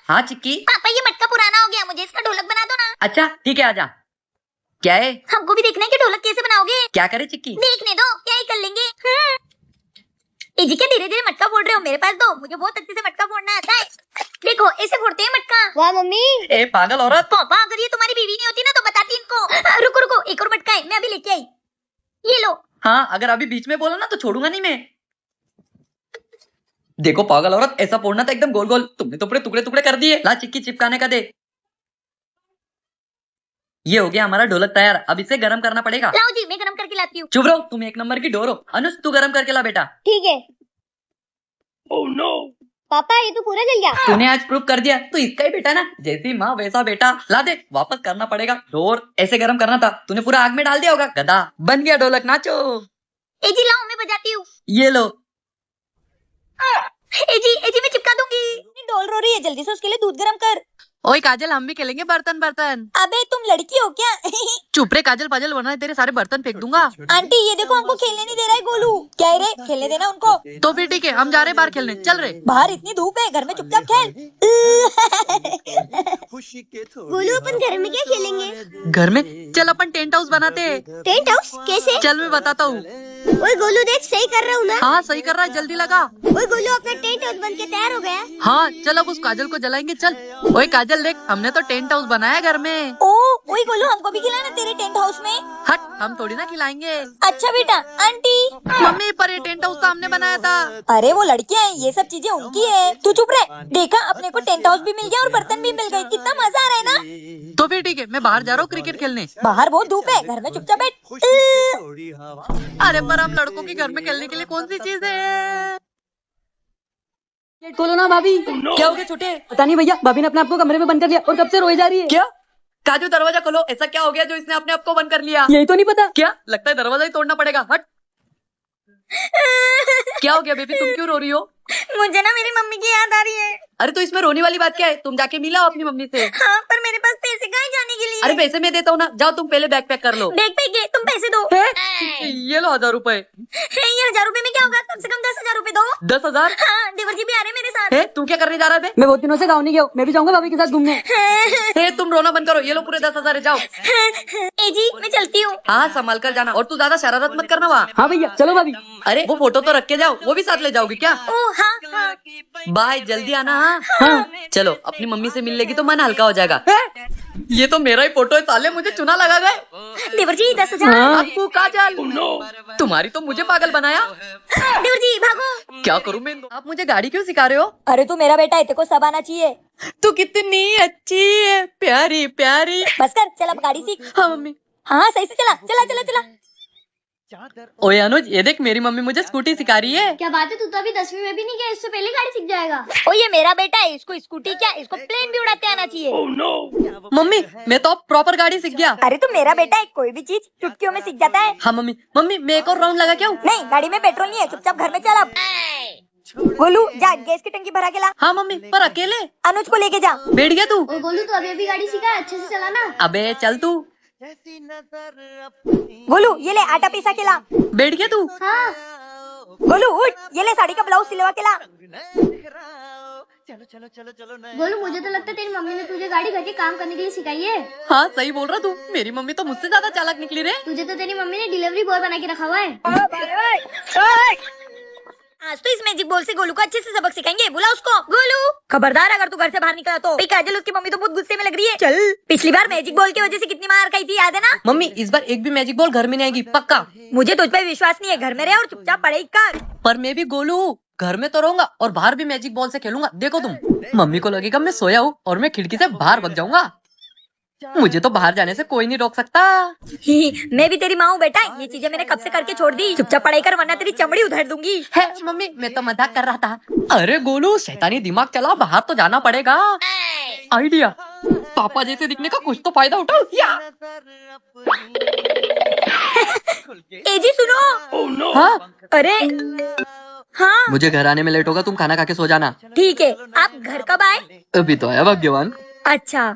हाँ चिक्की। पापा ये मटका पुराना हो गया, मुझे इसका ढोलक बना दो ना। अच्छा ठीक है आजा। क्या है? हमको भी देखना है कि ढोलक कैसे बनाओगे। क्या करे चिक्की? देखने दो, क्या ही कर लेंगे। ए जी क्या धीरे धीरे मटका फोड़ रहे हो, मेरे पास दो, मुझे बहुत अच्छे से मटका फोड़ना आता है। देखो ऐसे फोड़ते हैं मटका। वाह मम्मी। ए पागल औरत। पापा अगर ये तुम्हारी बीवी नहीं होती ना तो बताती इनको। रुको रुको, एक और मटका है, मैं अभी लेके आई। ये लो। हाँ अगर अभी बीच में बोला ना तो छोड़ूंगा नहीं मैं। देखो पागल औरत, ऐसा फोड़ना था एकदम गोल गोल, तुमने तो पूरे टुकड़े टुकड़े कर दिए। ला चिक्की चिपकाने का दे। ये हो गया हमारा ढोलक तैयार, अब इसे गरम करना पड़ेगा। लाओ जी, मैं गरम करके लाती हूँ। चुप रहो, तुम एक नंबर की डोर हो। अनुज तू गरम करके ला बेटा। ठीक है। Oh no. पापा ये तो पूरा जल गया। तूने आज प्रूव कर दिया, तो इसका ही बेटा ना, जैसी माँ वैसा बेटा। ला दे, वापस करना पड़ेगा। डोर ऐसे गरम करना था, तूने पूरा आग में डाल दिया होगा। गधा बन गया ढोलक, नाचो। ए जी लाओ, मैं बजाती हूँ। ये लो। ए जी मैं चिपका दूंगी। डोल रो रही है, जल्दी से उसके लिए दूध गरम कर। ओए काजल, हम भी खेलेंगे बर्तन बर्तन। अबे तुम लड़की हो क्या? चुप रे काजल पाजल, वरना तेरे सारे बर्तन फेंक दूंगा। आंटी ये देखो, हमको खेलने नहीं दे रहा है गोलू। क्या है रे, खेलने देना उनको। तो फिर ठीक है, हम जा रहे बाहर खेलने, चल रहे। बाहर इतनी धूप है, घर में चुपचाप खेल। गोलू अपन घर में क्या खेलेंगे? घर में चल अपन टेंट हाउस बनाते हैं। टेंट हाउस कैसे? चल मैं बताता हूँ। ओए गोलू देख, सही कर रहा हूँ ना? हाँ सही कर रहा है, जल्दी लगा। ओए गोलू अपना टेंट हाउस बन के तैयार हो गया। हाँ चल अब उस काजल को जलाएंगे, चल। ओए काजल देख, हमने तो टेंट हाउस बनाया घर में। ओए गोलू हमको भी खिलाना तेरे टेंट हाउस में। हट, हम थोड़ी ना खिलाएंगे। अच्छा बेटा। आंटी। मम्मी पर ये टेंट हाउस तो हमने बनाया था। अरे वो लड़कियां हैं, ये सब चीजें उनकी है, तू चुप रह। देखा, अपने को टेंट हाउस भी मिल गया और बर्तन भी मिल गए, कितना मजा आ रहा है ना। तो फिर ठीक है, मैं बाहर जा रहा हूँ क्रिकेट खेलने। बाहर बहुत धूप है, घर में चुपचाप बैठ। अरे पर हम लड़कों के घर में खेलने के लिए कौन सी चीज है? गेट खोलो ना भाभी। क्या हो गया छोटे? पता नहीं भैया, भाभी ने अपने आप को कमरे में बंद कर लिया और कब से रोई जा रही है। क्या? काजू दरवाजा खोलो, ऐसा क्या हो गया जो इसने अपने आप को बंद कर लिया? यही तो नहीं पता। क्या लगता है दरवाजा ही तोड़ना पड़ेगा। हट। क्या हो गया बेबी, तुम क्यों रो रही हो? मुझे ना मेरी मम्मी की याद आ रही है। अरे तो इसमें रोने वाली बात क्या है, तुम जाके मिलाओ अपनी मम्मी से। हाँ पर मेरे पास पैसे कहाँ है जाने के लिए? अरे पैसे मैं देता हूँ ना, जाओ तुम पहले बैग पैक कर लो। बैग पैक है, तुम पैसे दो। ये लो 1000 रुपए। ये 1000 रुपए में क्या होगा, कम से कम 10,000 रुपए दो। 10,000? हाँ, देवर जी भी आ रहे हैं मेरे साथ। है तू क्या करने जा रहा है बे? मैं बहुत दिनों से गाँव नहीं गया हूँ, मैं भी जाऊंगा भाभी के साथ घूमने। है तुम रोना बंद करो, ये लो पूरे 10,000 है, जाओ। ए जी मैं चलती हूँ। हाँ संभाल कर जाना, और तू ज्यादा शरारत मत करना वहाँ। हाँ भैया चलो भाभी। अरे वो फोटो तो रख के जाओ, वो भी साथ ले जाओगी क्या? ओ हाँ हाँ। बाय, जल्दी आना। हाँ हाँ। चलो, अपनी मम्मी से मिल लेगी तो मन हल्का हो जाएगा। ये तो मेरा ही फोटो है, साले मुझे चुना लगा गए। देवर जी 10,000। हाँ। अप्पू काजल, तुम्हारी तो मुझे पागल बनाया। देवर जी भागो। क्या करूँ मैं? आप मुझे गाड़ी क्यों सिखा रहे हो? अरे तू मेरा बेटा है, तेरे को सब आना चाहिए। तू कितनी अच्छी है, प्यारी प्यारी। बस कर, चल अब गाड़ी सीख। हाँ मम्मी। हाँ सही से चला चला चला चला। ओए अनुज, ये देख मेरी मम्मी मुझे स्कूटी सिखा रही है। क्या बात है, तू तो अभी 10वीं में भी नहीं गया, इससे पहले गाड़ी सीख जाएगा। ओ ये मेरा बेटा है, इसको स्कूटी क्या, इसको प्लेन भी उड़ाते आना चाहिए। मम्मी मैं तो अब प्रॉपर गाड़ी सीख गया। अरे तू मेरा बेटा है, कोई भी चीज चुटकियों में सीख जाता है। हाँ मम्मी। मम्मी मैं एक और राउंड लगा क्या हूँ? नहीं, गाड़ी में पेट्रोल नहीं है, चुपचाप घर में चल अब। गोलू जा गैस की टंकी भरा के ला। हाँ मम्मी, पर अकेले? अनुज को लेके जा। बैठ गया तू? और गोलू तो अभी अभी गाड़ी सीखा है, अच्छे से चलाना। अबे चल तू। गोलू ये ले आटा पीसा के ला। बैठ गया तू? हाँ। गोलू उठ, ये ले साड़ी का ब्लाउज सिलवा के ला। गोलू मुझे तो लगता है तेरी मम्मी ने तुझे गाड़ी घर के काम करने के लिए सिखाई है। हाँ सही बोल रहा तू, मेरी मम्मी तो मुझसे ज्यादा चालाक निकली रे। तुझे तो तेरी मम्मी ने डिलीवरी बॉय बना के रखा हुआ है। आज तो इस मैजिक बॉल से गोलू को अच्छे से सबक सिखाएंगे, बुला उसको। गोलू खबरदार, अगर तू घर से बाहर निकला तो। काजल उसकी मम्मी तो बहुत गुस्से में लग रही है। चल, पिछली बार मैजिक बॉल की वजह से कितनी मार खाई थी, याद है ना? मम्मी इस बार एक भी मैजिक बॉल घर में नहीं आएगी, पक्का। मुझे तुझ पे विश्वास नहीं है, घर में रहे और चुपचाप पढ़ाई कर। पर मैं भी गोलू हूँ, घर में तो रहूंगा और बाहर भी मैजिक बॉल से खेलूंगा। देखो तुम, मम्मी को लगेगा मैं सोया हूँ और मैं खिड़की से बाहर भाग जाऊंगा। मुझे तो बाहर जाने से कोई नहीं रोक सकता। मैं भी तेरी माँ हूँ बेटा, ये चीजें मैंने कब से करके छोड़ दी। चुपचाप पढ़ाई कर, वरना तेरी चमड़ी उधेड़ दूंगी। है मम्मी, मैं तो मजाक कर रहा था। अरे गोलू शैतानी दिमाग चला, बाहर तो जाना पड़ेगा। आइडिया, पापा जैसे दिखने का कुछ तो फायदा उठाओ। एजी सुनो। हाँ अरे हाँ मुझे घर आने में लेट होगा, तुम खाना खा के सो जाना। ठीक है। आप घर कब आए? अभी तो आया भाग्यवान। अच्छा।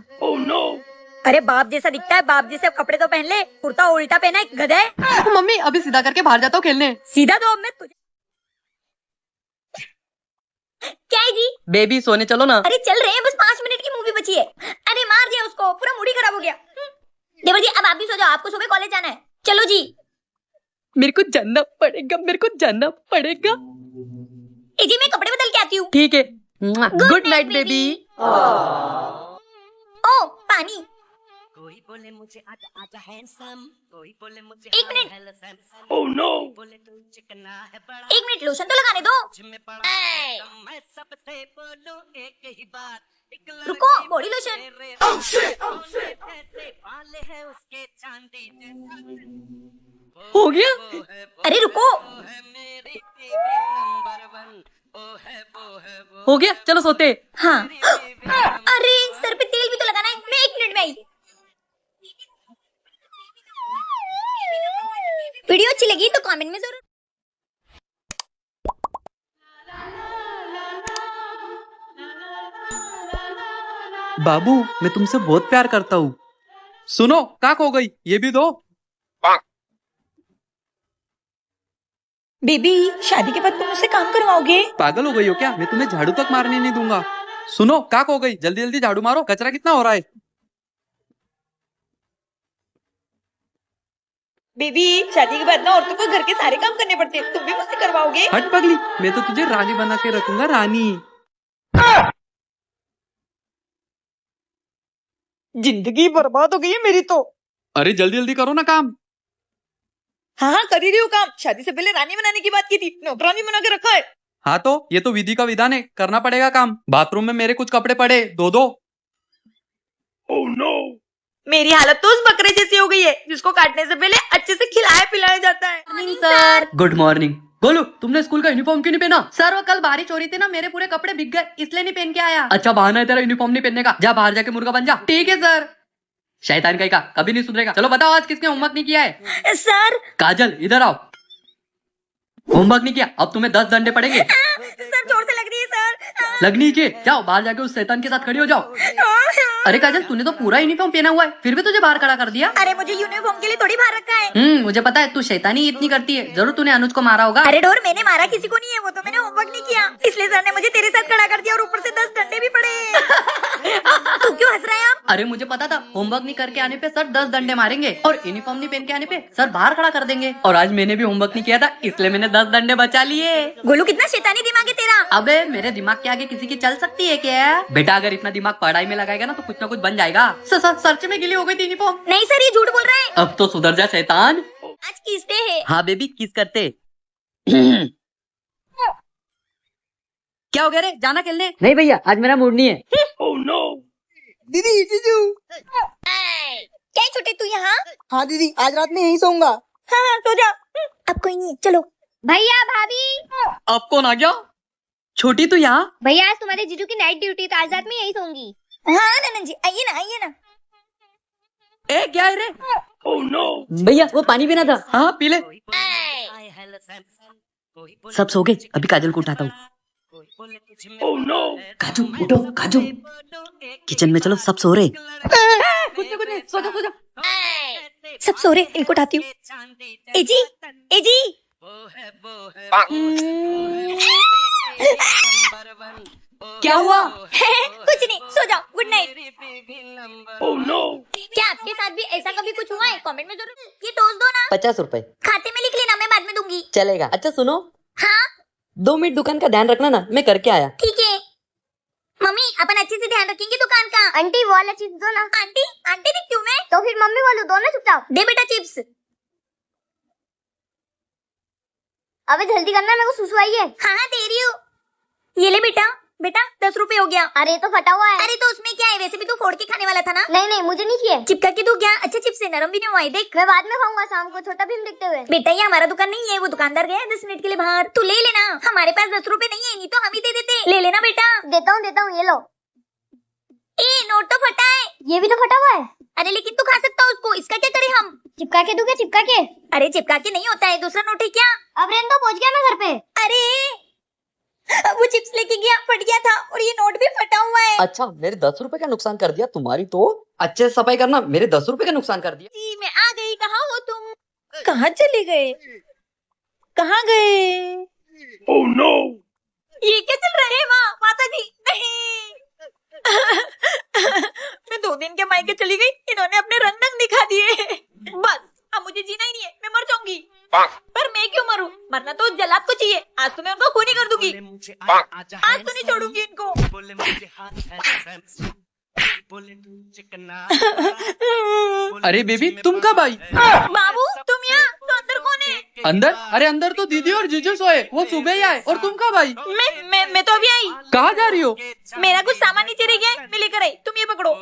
अरे बाप जैसा दिखता है, बाप जैसे कपड़े तो पहन ले, कुर्ता उल्टा पहना है, गधे। मम्मी अभी सीधा करके बाहर जाता हूँ खेलने। सीधा दो, मैं तुझे क्या है जी? बेबी सोने चलो ना। अरे चल रहे हैं, बस 5 मिनट की मूवी बची है। अरे मार दिया उसको, पूरा मूड ही खराब हो गया। देवर जी अब आप भी सो जाओ, आपको सुबह कॉलेज जाना है। चलो जी। मेरे को जानना पड़ेगा, मेरे को जानना पड़ेगा। ए जी मैं कपड़े बदल के आती हूँ। ठीक है। Good night baby. ओ पानी। कोई बोले मुझे आजा आजा हैंडसम, कोई बोले मुझे एक मिनट। हेलो सैमसम। ओह नो, बोले तू चिकना है बड़ा। 1 मिनट लोशन तो लगाने दो। जिम्मे पड़ा है कम, मैं सबसे बोलूं एक ही बात। एक रुको, लड़की बॉडी लोशन। तेरे सोने जैसे बाल है उसके चांदी जैसा। हो गया? अरे रुको। वो है मेरी बीवी नंबर 1। वो है हो गया, चलो सोते। हाँ। अरे सर पे तेल भी तो लगाना है। मैं 1 मिनट में आई। वीडियो अच्छी लगी तो कमेंट में जरूर। बाबू मैं तुमसे बहुत प्यार करता हूँ। सुनो, काक हो गई, ये भी दो। बेबी शादी के बाद तुम मुझसे काम करवाओगे? पागल हो गई हो क्या? मैं तुम्हें झाड़ू तक मारने नहीं दूंगा। सुनो, काक हो गई, जल्दी जल्दी झाड़ू मारो, कचरा कितना हो रहा है। बेबी शादी के बाद ना औरतों को घर के सारे काम करने पड़ते हैं, तुम भी मुझसे करवाओगे? हट पगली, मैं तो तुझे रानी बना के रखूंगा, रानी। जिंदगी बर्बाद हो गई है मेरी तो। अरे जल्दी जल्दी करो ना काम। हाँ कर ही रही हूँ काम। शादी से पहले रानी बनाने की बात की थी, नौकरानी बना के रखा है। हाँ तो ये तो विधि का विधान है, करना पड़ेगा काम। बाथरूम में मेरे कुछ कपड़े पड़े, दो दो। मेरी हालत तो उस बकरे जैसी हो गई है जिसको काटने से पहले अच्छे से खिलाया पिलाया जाता है। Sir good morning. गोलू, तुमने स्कूल का यूनिफॉर्म क्यों नहीं पहना? सर वो कल बारिश हो रही थी ना, मेरे पूरे कपड़े भीग गए, इसलिए नहीं पहन के आया। अच्छा बहाना है तेरा यूनिफॉर्म नहीं पहनने का, जा बाहर जाके मुर्गा बन जा। ठीक है सर। शैतान कहीं का कभी नहीं सुधरेगा। चलो बताओ आज किसने होमवर्क नहीं किया है? सर काजल इधर आओ। होमवर्क नहीं किया, अब तुम्हें 10 डंडे पड़ेंगे। सर जोर से लग रही है सर। लगनी चाहिए, जाओ बाहर जाके उस शैतान के साथ खड़ी हो जाओ। अरे काजल, तूने तो पूरा यूनिफॉर्म पहना हुआ है, फिर भी तुझे बाहर खड़ा कर दिया। अरे मुझे यूनिफॉर्म के लिए थोड़ी बाहर रखा है। मुझे पता है, तू शैतानी इतनी करती है, जरूर तूने अनुज को मारा होगा। अरे डोर मैंने मारा किसी को नहीं है, वो तो मैंने होमवर्क नहीं किया, इसलिए सर ने मुझे तेरे साथ खड़ा कर दिया और ऊपर से 10 डंडे भी पड़े। तू क्यों हंस रहा है आप? अरे मुझे पता था होमवर्क नहीं करके आने पे सर 10 डंडे मारेंगे और यूनिफॉर्म नहीं पहन के आने पे सर बाहर खड़ा कर देंगे। और आज मैंने भी होमवर्क नहीं किया था, इसलिए मैंने 10 डंडे बचा लिए। गोलू कितना शैतानी दिमाग है तेरा। अबे मेरे दिमाग के आगे किसी की चल सकती है क्या? बेटा अगर इतना दिमाग पढ़ाई में लगाएगा ना तो कुछ ना कुछ बन जाएगा। सच में गिली हो गई थी यूनिफॉर्म। नहीं सर ये झूठ बोल रहा है। अब तो सुधर जा शैतान। आज किस डे है? हाँ बेबी, किस करते। क्या हो गया रे, जाना खेलने? नहीं भैया, आज मेरा मूड नहीं है। दीदी जीजू। क्या है छोटे तू यहाँ? हाँ दीदी, आज रात में यहीं सोऊंगा। हाँ सो जा। अब कोई नहीं है, चलो। भैया भाभी। अब कौन आ गया? छोटी तू यहाँ? भैया आज तुम्हारे जीजू की नाइट ड्यूटी, तो आज रात में यही सोऊंगी। हाँ ननन जी आइए ना आइए ना। ए क्या है रे? भैया वो पानी पीना था। हाँ पी ले। कोई बोले हाय हेलो सैमसम, कोई बोले सब सो गए, अभी काजल को उठाता हूँ। कोई बोले तुझ में काजू उठो, काजू किचन में चलो, सब सो रहे। कुछ नहीं, सो जा सो जा। सब सो रहे, इनको उठाती हूँ। एजी एजी। क्या हुआ? कुछ नहीं, सो जाओ, गुड नाइट। क्या आपके साथ भी ऐसा कभी कुछ हुआ है? कमेंट में जरूर। ये टोस्ट दो ना। 50 रुपए खाते में लिख लेना, मैं बाद में दूंगी। चलेगा। अच्छा सुनो, हाँ 2 मिनट दुकान का ध्यान रखना ना, मैं करके आया। ठीक है। मम्मी अपन अच्छे से ध्यान रखेंगे दुकान का। आंटी वो वाला चिप्स दो ना। आंटी आंटी दिखती हूँ मैं। तो फिर मम्मी बोलो, दो ना चुपचाप। दे बेटा चिप्स। अबे जल्दी करना, मेरे को सुसु आई है। हाँ हाँ दे रही हूँ। ये ले बेटा। बेटा 10 रुपए हो गया। अरे तो फटा हुआ है। अरे तो उसमें क्या है, वैसे भी तू फोड़ के खाने वाला था ना। नहीं नहीं मुझे नहीं चाहिए। चिपका के तू क्या? अच्छा चिप्स से नरम भी नहीं हुआ है, देख। मैं बाद में खाऊंगा शाम को, छोटा भीम देखते हुए। बेटा ये हमारा दुकान नहीं है, वो दुकानदार गया है 10 मिनट के लिए बाहर, तू ले लेना। हमारे पास 10 रुपए नहीं है, नहीं तो हम ही दे देते। ले लेना बेटा। देता हूँ, ये लो। ए नोट तो फटा है। ये भी तो फटा हुआ है। अरे लेकिन तू खा सकता है उसको, इसका क्या करें हम? चिपका के दूं क्या? चिपका के? अरे चिपका के नहीं होता है, दूसरा नोट है क्या? अब रेन तो पहुंच गया मैं घर पे। अरे वो चिप्स लेके गया, फट गया था, और ये नोट भी फटा हुआ है। अच्छा मेरे 10 रुपए का नुकसान कर दिया, तुम्हारी तो अच्छे से सफाई करना, मेरे 10 रुपए का नुकसान कर दिया। जी मैं आ गई, कहाँ हो तुम? कहाँ चले गए? कहाँ गए? ये क्या चल रहा है माँ? माता जी नहीं। मैं 2 दिन के मायके चली गई, इन्होंने अपने रंग दिखा दिए। बस अब मुझे जीना ही नहीं है, मैं मर जाऊंगी। पर मैं क्यों मरूं? मरना तो जल्लाद को चाहिए। आज तो मैं उनको खूनी कर दूंगी। आज तो नहीं छोड़ूंगी इनको। अरे बेबी तुम कब आई? बाबू तुम यहाँ? तो अंदर कौन है? अंदर? अरे अंदर तो दीदी और जीजू सोए, वो सुबह ही आए। और तुम कब आई? मैं तो अभी आई। कहाँ जा रही हो? मेरा कुछ सामान नीचे रह गया है, मैं लेकर आई, तुम ये पकड़ो।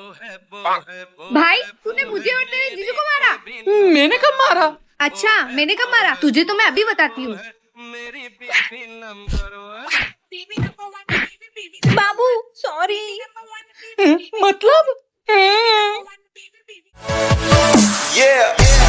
भाई तूने मुझे और तेरे जीजू को मारा? मैंने कब मारा? अच्छा मैंने कब मारा तुझे तो मैं अभी बताती हूँ। बाबू सॉरी। मतलब Yeah.